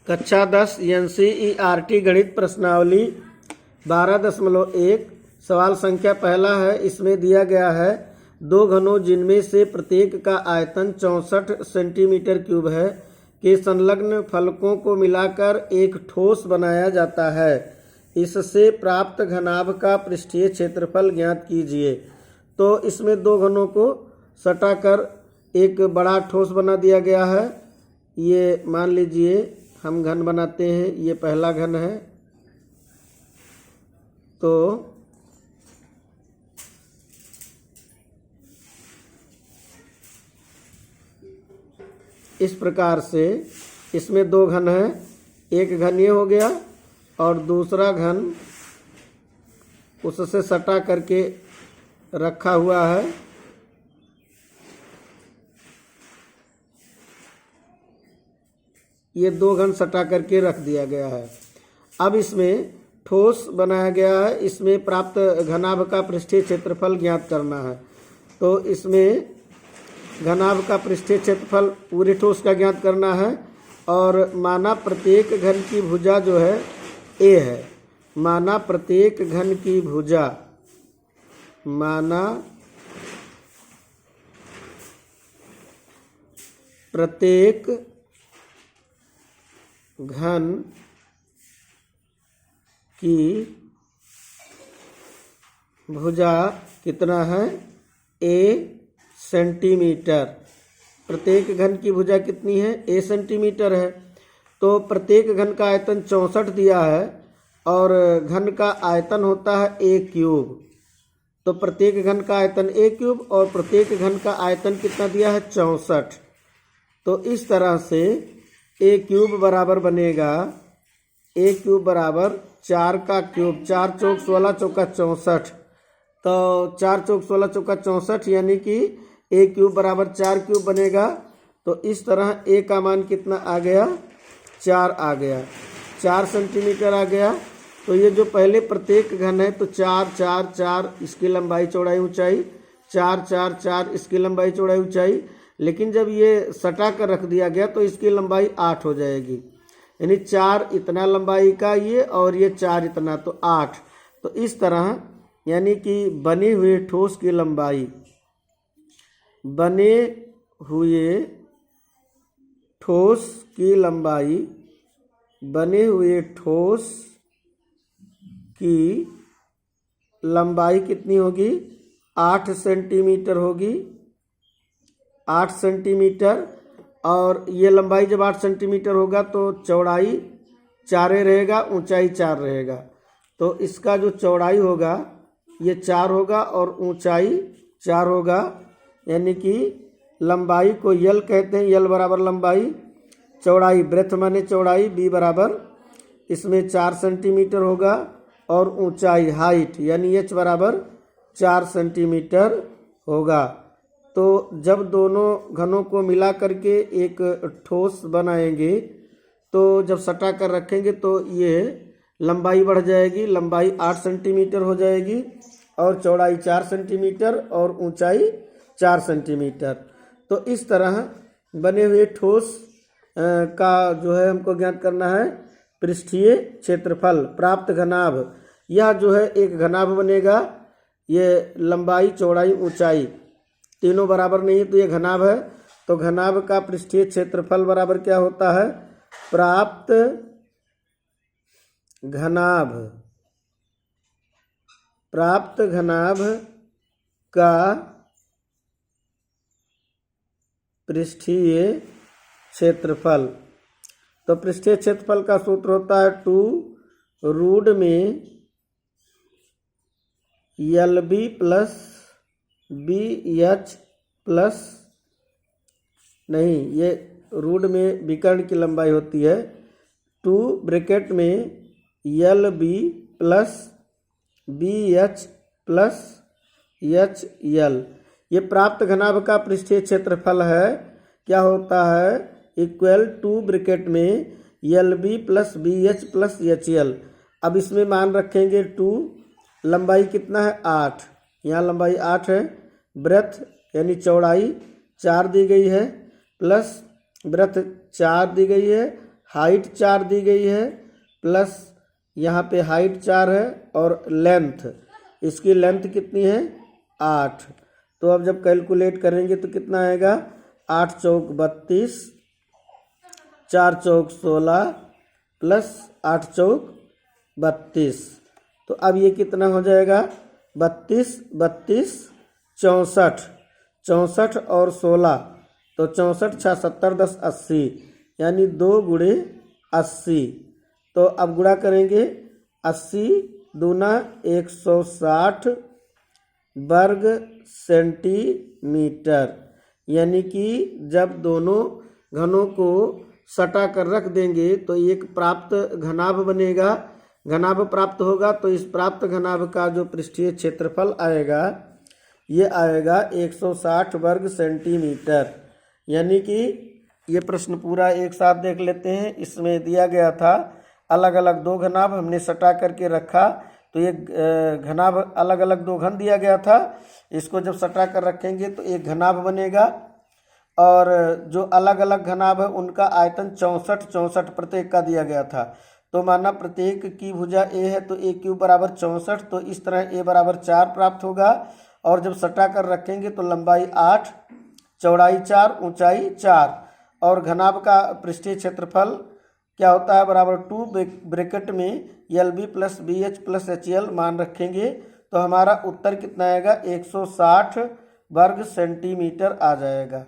कक्षा 10 NCERT गणित प्रश्नावली 12.1 सवाल संख्या पहला है। इसमें दिया गया है दो घनों जिनमें से प्रत्येक का आयतन 64 सेंटीमीटर क्यूब है के संलग्न फलकों को मिलाकर एक ठोस बनाया जाता है। इससे प्राप्त घनाभ का पृष्ठीय क्षेत्रफल ज्ञात कीजिए। तो इसमें दो घनों को सटाकर एक बड़ा ठोस बना दिया गया है। ये मान लीजिए हम घन बनाते हैं, ये पहला घन है। तो इस प्रकार से इसमें दो घन है, एक घन ये हो गया और दूसरा घन उससे सटा करके रखा हुआ है। ये दो घन सटा करके रख दिया गया है। अब इसमें ठोस बनाया गया है। इसमें प्राप्त घनाभ का पृष्ठीय क्षेत्रफल ज्ञात करना है। तो इसमें घनाभ का पृष्ठीय क्षेत्रफल पूरे ठोस का ज्ञात करना है। और माना प्रत्येक घन की भुजा जो है ए है। माना प्रत्येक घन की भुजा, माना प्रत्येक घन की भुजा कितना है? ए सेंटीमीटर। प्रत्येक घन की भुजा कितनी है? ए सेंटीमीटर है। तो प्रत्येक घन का आयतन 64 दिया है और घन का आयतन होता है ए क्यूब। तो प्रत्येक घन का आयतन ए क्यूब और प्रत्येक घन का आयतन कितना दिया है? 64। तो इस तरह से ए क्यूब बराबर बनेगा, ए क्यूब बराबर 4 का क्यूब, 4 चौक 16 चौका 64। तो 4 चौक 16 चौका 64 यानी कि ए क्यूब बराबर 4 क्यूब बनेगा। तो इस तरह ए का मान कितना आ गया? 4 आ गया, 4 सेंटीमीटर आ गया। तो ये जो पहले प्रत्येक घन है तो 4 4 4 इसकी लंबाई चौड़ाई ऊंचाई, 4 4 4 इसकी लंबाई चौड़ाई ऊंचाई। लेकिन जब ये सटा कर रख दिया गया तो इसकी लंबाई 8 हो जाएगी। यानी 4 इतना लंबाई का ये और ये 4 इतना, तो 8। तो इस तरह यानी कि बने हुए ठोस की लंबाई, बने हुए ठोस की लंबाई, बने हुए ठोस की लंबाई कितनी होगी? 8 सेंटीमीटर होगी, 8 सेंटीमीटर। और ये लंबाई जब 8 सेंटीमीटर होगा तो चौड़ाई 4 रहेगा, ऊंचाई 4 रहेगा। तो इसका जो चौड़ाई होगा ये 4 होगा और ऊंचाई 4 होगा। यानी कि लंबाई को यल कहते हैं, यल बराबर लंबाई, चौड़ाई ब्रेथ माने चौड़ाई, बी बराबर इसमें 4 सेंटीमीटर होगा और ऊंचाई हाइट यानी एच बराबर 4 सेंटीमीटर होगा। तो जब दोनों घनों को मिला करके एक ठोस बनाएंगे तो जब सटा कर रखेंगे तो ये लंबाई बढ़ जाएगी, लंबाई 8 सेंटीमीटर हो जाएगी और चौड़ाई 4 सेंटीमीटर और ऊंचाई 4 सेंटीमीटर। तो इस तरह बने हुए ठोस का जो है हमको ज्ञात करना है पृष्ठीय क्षेत्रफल, प्राप्त घनाभ। यह जो है एक घनाभ बनेगा, ये लंबाई चौड़ाई ऊंचाई तीनों बराबर नहीं है तो ये घनाभ है। तो घनाभ का पृष्ठीय क्षेत्रफल बराबर क्या होता है? प्राप्त घनाभ, प्राप्त घनाभ का पृष्ठीय क्षेत्रफल। तो पृष्ठीय क्षेत्रफल का सूत्र होता है 2 रूट में LB प्लस BH प्लस, नहीं ये रूट में विकर्ण की लंबाई होती है, 2 ब्रैकेट में LB plus BH plus HL। ये प्राप्त घनाभ का पृष्ठीय क्षेत्रफल है। क्या होता है? इक्वल 2 ब्रैकेट में LB plus BH plus HL। अब इसमें मान रखेंगे 2, लंबाई कितना है? 8, यहाँ लंबाई 8 है, ब्रेथ यानी चौड़ाई 4 दी गई है, प्लस ब्रेथ 4 दी गई है, हाइट 4 दी गई है प्लस यहाँ पे हाइट 4 है और लेंथ, इसकी लेंथ कितनी है 8। तो अब जब कैलकुलेट करेंगे तो कितना आएगा 8 चौक 32, 4 चौक 16 प्लस 8 चौक 32। तो अब ये कितना हो जाएगा 32 32 64, 64 और 16 तो 64 6 70 10 80, यानी 2 गुणे 80। तो अब गुणा करेंगे 80 दूना 160 वर्ग सेंटीमीटर, यानी कि जब दोनों घनों को सटा कर रख देंगे तो एक प्राप्त घनाभ बनेगा। घनाभ प्राप्त होगा तो इस प्राप्त घनाभ का जो पृष्ठीय क्षेत्रफल आएगा ये आएगा 160 वर्ग सेंटीमीटर। यानी कि ये प्रश्न पूरा एक साथ देख लेते हैं। इसमें दिया गया था अलग अलग दो घनाभ हमने सटा करके रखा, तो एक घनाभ अलग अलग दो घन दिया गया था, इसको जब सटा कर रखेंगे तो एक घनाभ बनेगा। और जो अलग अलग घनाभ है उनका आयतन 64 64 प्रत्येक का दिया गया था। तो माना प्रत्येक की भुजा ए है तो ए क्यूब बराबर 64, तो इस तरह ए बराबर 4 प्राप्त होगा। और जब सटा कर रखेंगे तो लंबाई 8, चौड़ाई 4, ऊंचाई 4 और घनाभ का पृष्ठीय क्षेत्रफल क्या होता है बराबर 2 ब्रैकेट में LB plus BH plus HL मान रखेंगे तो हमारा उत्तर कितना आएगा 160 वर्ग सेंटीमीटर आ जाएगा।